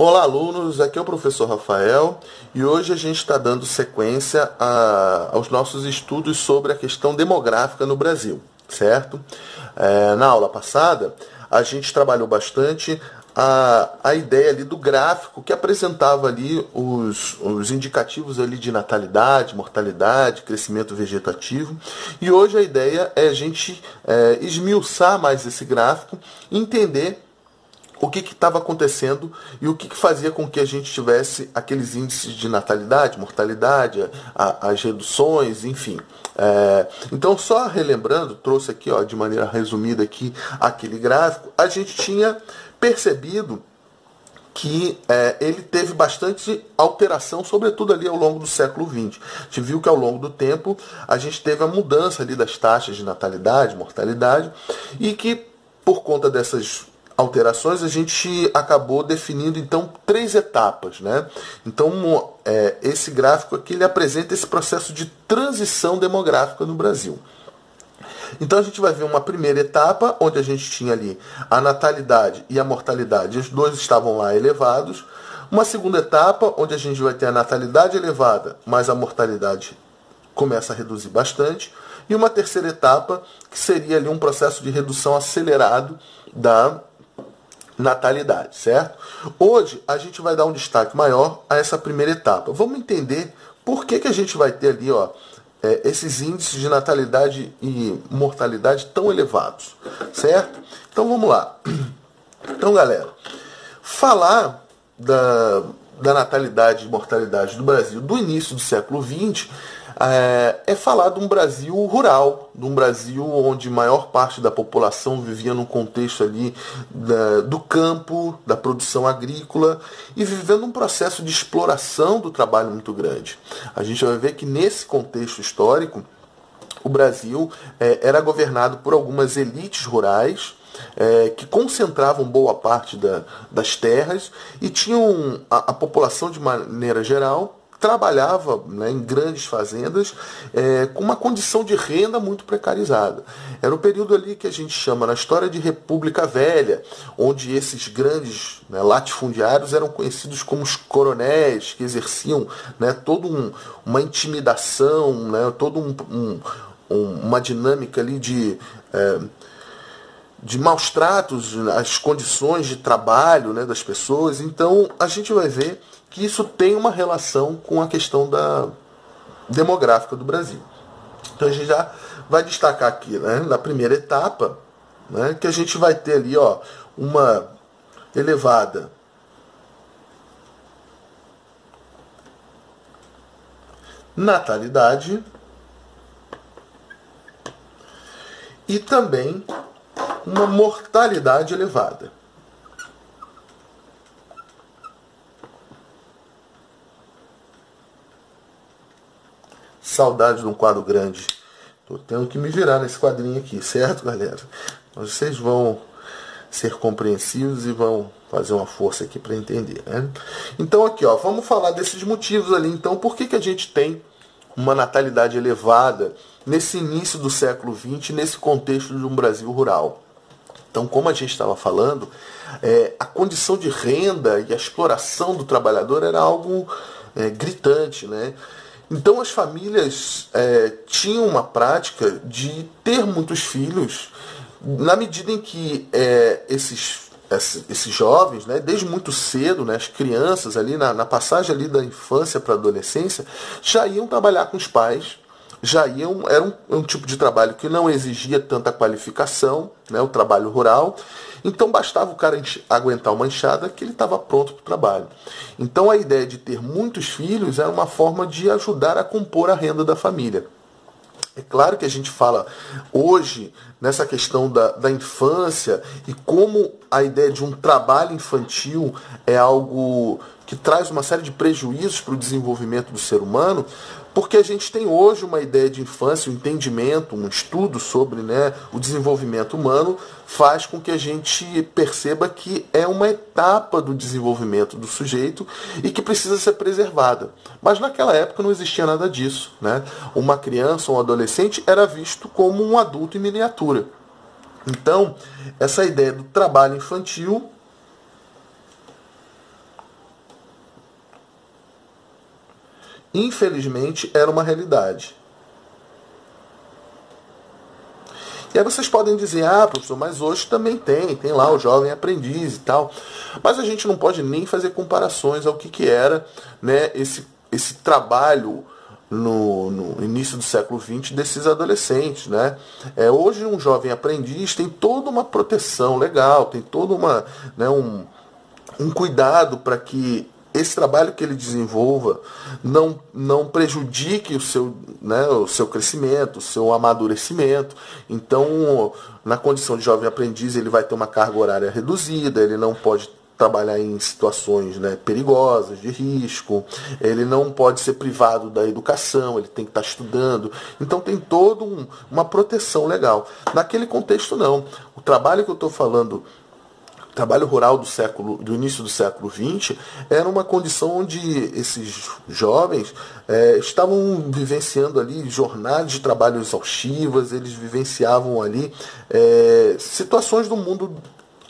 Olá, alunos, aqui é o professor Rafael e hoje a gente está dando sequência aos nossos estudos sobre a questão demográfica no Brasil, certo? Na aula passada, a gente trabalhou bastante a ideia ali do gráfico que apresentava ali os indicativos ali de natalidade, mortalidade, crescimento vegetativo. E hoje a ideia é a gente esmiuçar mais esse gráfico e entender o que estava acontecendo e o que fazia com que a gente tivesse aqueles índices de natalidade, mortalidade, as reduções, enfim. Então, só relembrando, trouxe aqui de maneira resumida aqui aquele gráfico, a gente tinha percebido que ele teve bastante alteração, sobretudo ali ao longo do século XX. A gente viu que ao longo do tempo a gente teve a mudança ali das taxas de natalidade, mortalidade, e que por conta dessas alterações, a gente acabou definindo, então, 3 etapas, né? Então, esse gráfico aqui, ele apresenta esse processo de transição demográfica no Brasil. Então, a gente vai ver uma primeira etapa, onde a gente tinha ali a natalidade e a mortalidade, os dois estavam lá elevados. Uma segunda etapa, onde a gente vai ter a natalidade elevada, mas a mortalidade começa a reduzir bastante. E uma terceira etapa, que seria ali um processo de redução acelerado da natalidade, certo? Hoje a gente vai dar um destaque maior a essa primeira etapa. Vamos entender por que a gente vai ter ali esses índices de natalidade e mortalidade tão elevados, certo? Então vamos lá. Então, galera, falar da natalidade e mortalidade do Brasil do início do século XX é falar de um Brasil rural, de um Brasil onde a maior parte da população vivia num contexto ali do campo, da produção agrícola e vivendo um processo de exploração do trabalho muito grande. A gente vai ver que nesse contexto histórico, o Brasil era governado por algumas elites rurais que concentravam boa parte das terras e tinham a população, de maneira geral, trabalhava, né, em grandes fazendas com uma condição de renda muito precarizada. Era o período ali que a gente chama na história de República Velha, onde esses grandes, né, latifundiários eram conhecidos como os coronéis, que exerciam, né, toda uma intimidação, né, toda uma dinâmica ali de maus tratos, as condições de trabalho, né, das pessoas. Então a gente vai ver que isso tem uma relação com a questão demográfica do Brasil. Então a gente já vai destacar aqui, né, na primeira etapa, né, que a gente vai ter ali uma elevada natalidade e também uma mortalidade elevada. Saudade de um quadro grande. Tô tendo que me virar nesse quadrinho aqui, certo, galera? Mas vocês vão ser compreensivos e vão fazer uma força aqui para entender, né? Então aqui, vamos falar desses motivos ali. Então, por que a gente tem uma natalidade elevada nesse início do século XX, nesse contexto de um Brasil rural? Então, como a gente estava falando, a condição de renda e a exploração do trabalhador era algo gritante, né? Então as famílias tinham uma prática de ter muitos filhos, na medida em que esses jovens, né, desde muito cedo, né, as crianças ali na passagem ali da infância para a adolescência, já iam trabalhar com os pais, era um tipo de trabalho que não exigia tanta qualificação, né, o trabalho rural. Então bastava o cara aguentar uma enxada que ele estava pronto para o trabalho. Então a ideia de ter muitos filhos era uma forma de ajudar a compor a renda da família. É claro que a gente fala hoje nessa questão da infância e como a ideia de um trabalho infantil é algo que traz uma série de prejuízos para o desenvolvimento do ser humano, porque a gente tem hoje uma ideia de infância, um entendimento, um estudo sobre, né, o desenvolvimento humano, faz com que a gente perceba que é uma etapa do desenvolvimento do sujeito e que precisa ser preservada. Mas naquela época não existia nada disso, né? Uma criança ou um adolescente era visto como um adulto em miniatura. Então, essa ideia do trabalho infantil infelizmente, era uma realidade. E aí vocês podem dizer, professor, mas hoje também tem lá o jovem aprendiz e tal. Mas a gente não pode nem fazer comparações ao que era, né, esse trabalho no início do século XX desses adolescentes. Né? Hoje um jovem aprendiz tem toda uma proteção legal, tem todo um cuidado para que esse trabalho que ele desenvolva não prejudique o seu crescimento, o seu amadurecimento. Então, na condição de jovem aprendiz, ele vai ter uma carga horária reduzida, ele não pode trabalhar em situações, né, perigosas, de risco, ele não pode ser privado da educação, ele tem que estar estudando. Então tem toda uma proteção legal. Naquele contexto não. O trabalho que eu estou falando, trabalho rural do início do século XX, era uma condição onde esses jovens estavam vivenciando ali jornadas de trabalho exaustivas, eles vivenciavam ali situações do mundo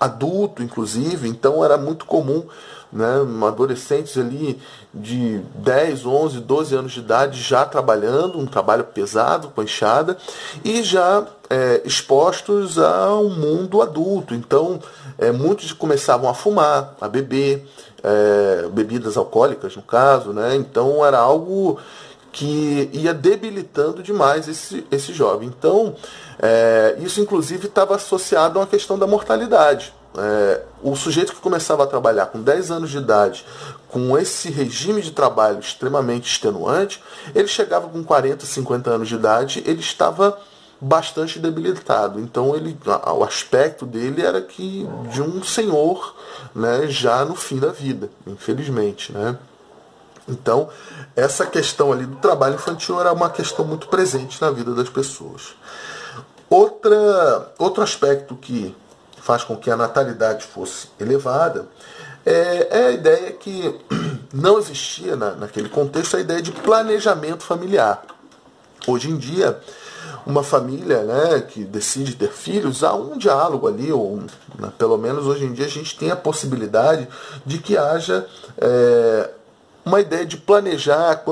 adulto, inclusive. Então era muito comum, né, adolescentes ali de 10, 11, 12 anos de idade já trabalhando, um trabalho pesado, com enxada, e já expostos a um mundo adulto. Então muitos começavam a fumar, a beber, bebidas alcoólicas no caso, né? Então era algo que ia debilitando demais esse jovem. Então, isso inclusive estava associado a uma questão da mortalidade. O sujeito que começava a trabalhar com 10 anos de idade, com esse regime de trabalho extremamente extenuante, ele chegava com 40, 50 anos de idade, ele estava bastante debilitado. Então o aspecto dele era que de um senhor, né, já no fim da vida, infelizmente, né? Então, essa questão ali do trabalho infantil era uma questão muito presente na vida das pessoas. Outro aspecto que faz com que a natalidade fosse elevada é a ideia que não existia naquele contexto a ideia de planejamento familiar. Hoje em dia, uma família, né, que decide ter filhos, há um diálogo ali, ou pelo menos hoje em dia a gente tem a possibilidade de que haja uma ideia de planejar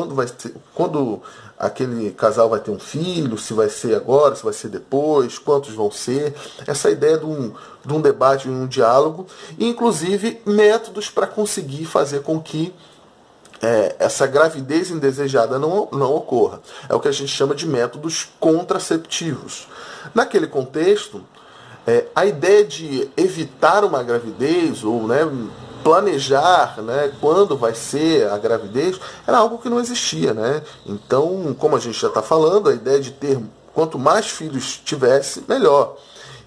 quando aquele casal vai ter um filho, se vai ser agora, se vai ser depois, quantos vão ser. Essa ideia de um debate, um diálogo, e inclusive métodos para conseguir fazer com que essa gravidez indesejada não ocorra. É o que a gente chama de métodos contraceptivos. Naquele contexto, a ideia de evitar uma gravidez, ou, né, planejar, né, quando vai ser a gravidez, era algo que não existia. Né? Então, como a gente já está falando, a ideia de ter quanto mais filhos tivesse, melhor.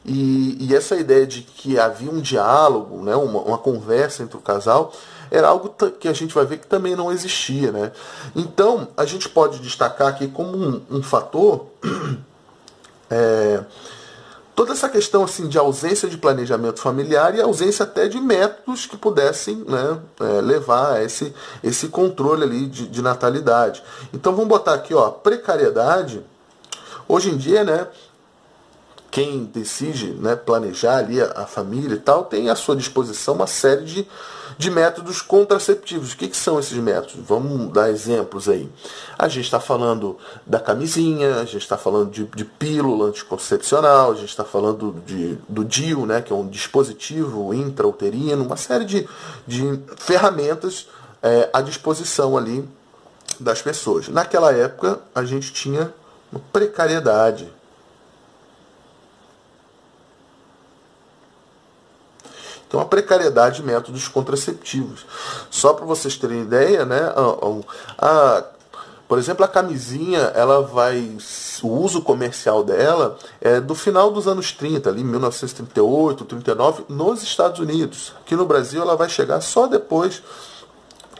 E essa ideia de que havia um diálogo, né, uma conversa entre o casal, era algo que a gente vai ver que também não existia. Né? Então, a gente pode destacar aqui como um fator toda essa questão assim, de ausência de planejamento familiar e ausência até de métodos que pudessem, né, levar a esse controle ali de natalidade. Então vamos botar aqui, precariedade. Hoje em dia, né, quem decide, né, planejar ali a família e tal, tem à sua disposição uma série de métodos contraceptivos. O que são esses métodos? Vamos dar exemplos aí. A gente está falando da camisinha, a gente está falando de pílula anticoncepcional, a gente está falando do DIU, né, que é um dispositivo intrauterino, uma série de ferramentas à disposição ali das pessoas. Naquela época, a gente tinha uma precariedade. Então, a precariedade de métodos contraceptivos. Só para vocês terem ideia, né, por exemplo, a camisinha, o uso comercial dela é do final dos anos 30, ali 1938, 39, nos Estados Unidos. Aqui no Brasil ela vai chegar só depois.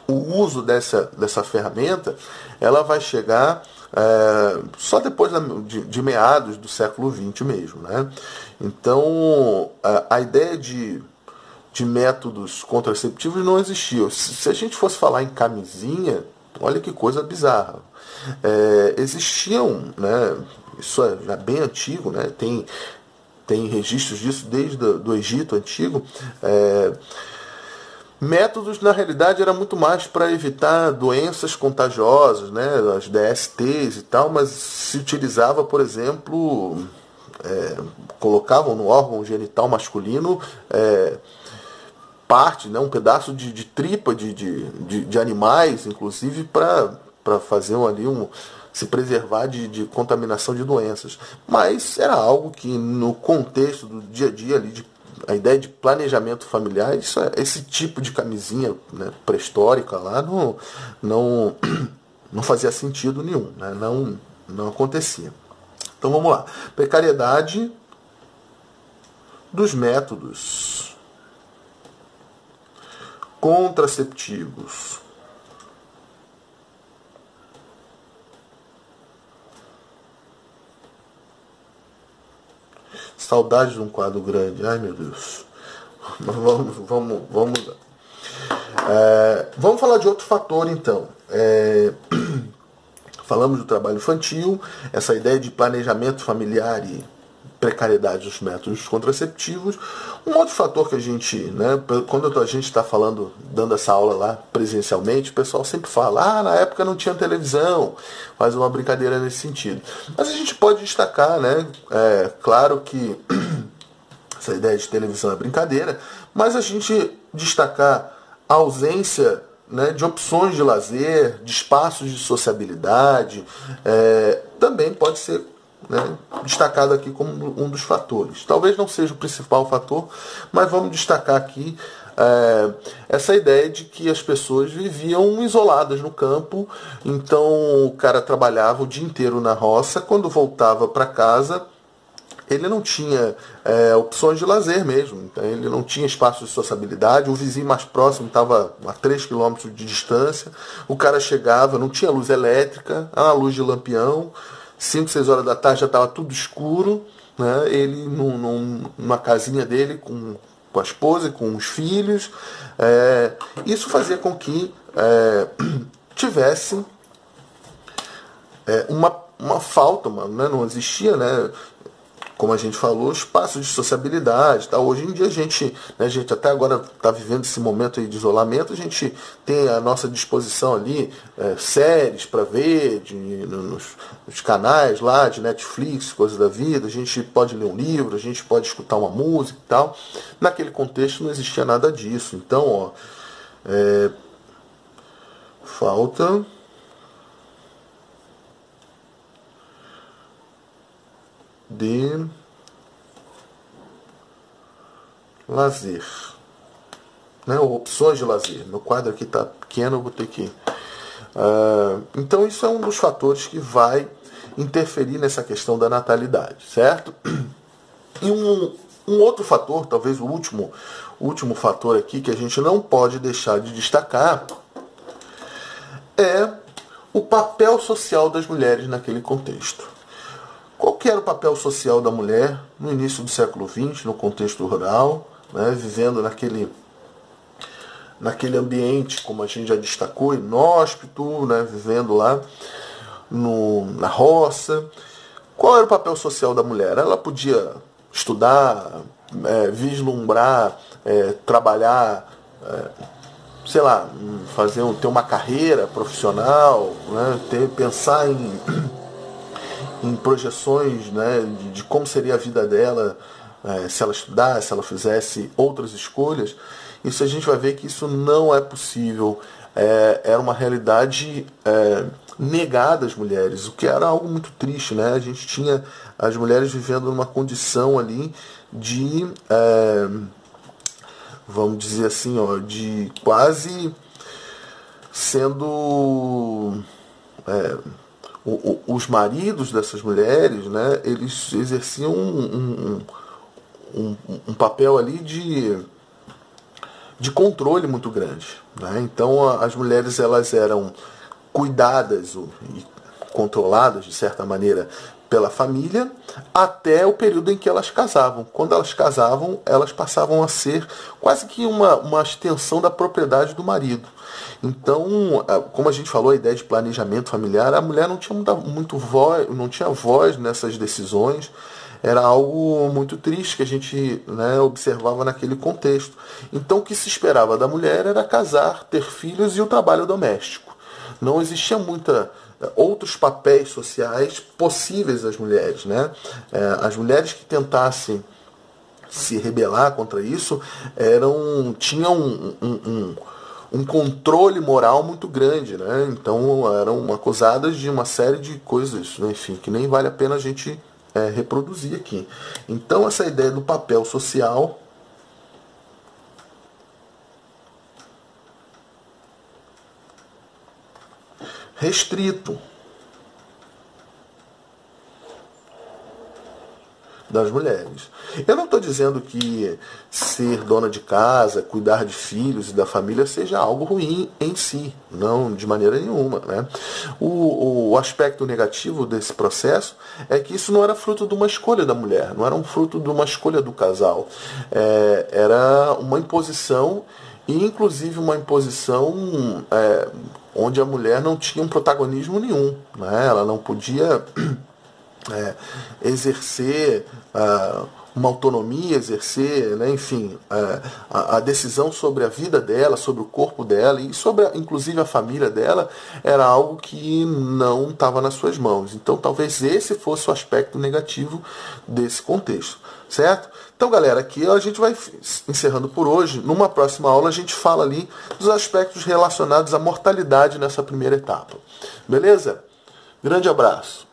O uso dessa ferramenta, ela vai chegar só depois de meados do século XX mesmo. Né? Então, a ideia de métodos contraceptivos não existia. Se a gente fosse falar em camisinha, olha que coisa bizarra. Existiam, né, isso é já bem antigo, né, tem registros disso desde do Egito Antigo, Métodos, na realidade, era muito mais para evitar doenças contagiosas, né, as DSTs e tal, mas se utilizava, por exemplo, colocavam no órgão genital masculino parte, né, um pedaço de tripa de animais, inclusive, para fazer ali se preservar de contaminação de doenças. Mas era algo que, no contexto do dia a dia ali, a ideia de planejamento familiar, esse tipo de camisinha, né, pré-histórica lá não fazia sentido nenhum, né, não acontecia. Então vamos lá. Precariedade dos métodos contraceptivos. Saudade de um quadro grande. Ai, meu Deus. Vamos lá. Vamos falar de outro fator, então. Falamos do trabalho infantil, essa ideia de planejamento familiar e precariedade dos métodos contraceptivos. Um outro fator que a gente, né, quando a gente está falando, dando essa aula lá presencialmente, o pessoal sempre fala, na época não tinha televisão, faz uma brincadeira nesse sentido. Mas a gente pode destacar, né, claro que essa ideia de televisão é brincadeira, mas a gente destacar a ausência, né, de opções de lazer, de espaços de sociabilidade, também pode ser, né, destacado aqui como um dos fatores. Talvez não seja o principal fator, mas vamos destacar aqui essa ideia de que as pessoas viviam isoladas no campo, então o cara trabalhava o dia inteiro na roça, quando voltava para casa ele não tinha opções de lazer mesmo, então ele não tinha espaço de sociabilidade, o vizinho mais próximo estava a 3 quilômetros de distância, o cara chegava, não tinha luz elétrica, era uma luz de lampião, 5, 6 horas da tarde já estava tudo escuro, né? Ele numa casinha dele com a esposa e com os filhos. Isso fazia com que tivesse uma falta, né? Não existia, né, como a gente falou, espaço de sociabilidade. Tá? Hoje em dia a gente até agora está vivendo esse momento aí de isolamento, a gente tem à nossa disposição ali séries para ver nos canais lá de Netflix, coisas da vida, a gente pode ler um livro, a gente pode escutar uma música e tal. Naquele contexto não existia nada disso. Então, falta de lazer, né? Opções de lazer. Meu quadro aqui está pequeno, eu vou ter que... então isso é um dos fatores que vai interferir nessa questão da natalidade, certo? E um outro fator, talvez o último fator aqui que a gente não pode deixar de destacar é o papel social das mulheres naquele contexto. Qual que era o papel social da mulher no início do século XX, no contexto rural, né, vivendo naquele ambiente, como a gente já destacou, inóspito, né, vivendo lá na roça? Qual era o papel social da mulher? Ela podia estudar, vislumbrar, trabalhar, sei lá, ter uma carreira profissional, né, pensar em projeções, né, de como seria a vida dela se ela estudasse, se ela fizesse outras escolhas. Isso a gente vai ver que isso não é possível. Era uma realidade negada às mulheres, o que era algo muito triste, né? A gente tinha as mulheres vivendo numa condição ali de, vamos dizer assim, de quase sendo... os maridos dessas mulheres, né, eles exerciam um papel ali de controle muito grande, né? Então as mulheres elas eram cuidadas e controladas de certa maneira pela família até o período em que elas casavam. Quando elas casavam, elas passavam a ser quase que uma extensão da propriedade do marido. Então, como a gente falou, a ideia de planejamento familiar, a mulher não tinha muito voz, não tinha voz nessas decisões. era algo muito triste que a gente, né, observava naquele contexto. Então o que se esperava da mulher era casar, ter filhos e o trabalho doméstico. Não existia outros papéis sociais possíveis às mulheres, né? As mulheres que tentassem se rebelar contra isso tinham um controle moral muito grande, né? Então eram acusadas de uma série de coisas, né? Enfim, que nem vale a pena a gente reproduzir aqui. Então essa ideia do papel social restrito das mulheres. Eu não estou dizendo que ser dona de casa, cuidar de filhos e da família seja algo ruim em si, não, de maneira nenhuma, né? O aspecto negativo desse processo é que isso não era fruto de uma escolha da mulher, não era um fruto de uma escolha do casal. Era uma imposição, e inclusive uma imposição onde a mulher não tinha um protagonismo nenhum, né? Ela não podia exercer uma autonomia, exercer, né, enfim, a decisão sobre a vida dela, sobre o corpo dela e sobre, inclusive, a família dela, era algo que não estava nas suas mãos. Então, talvez esse fosse o aspecto negativo desse contexto, certo? Então, galera, aqui a gente vai encerrando por hoje. Numa próxima aula, a gente fala ali dos aspectos relacionados à mortalidade nessa primeira etapa. Beleza? Grande abraço.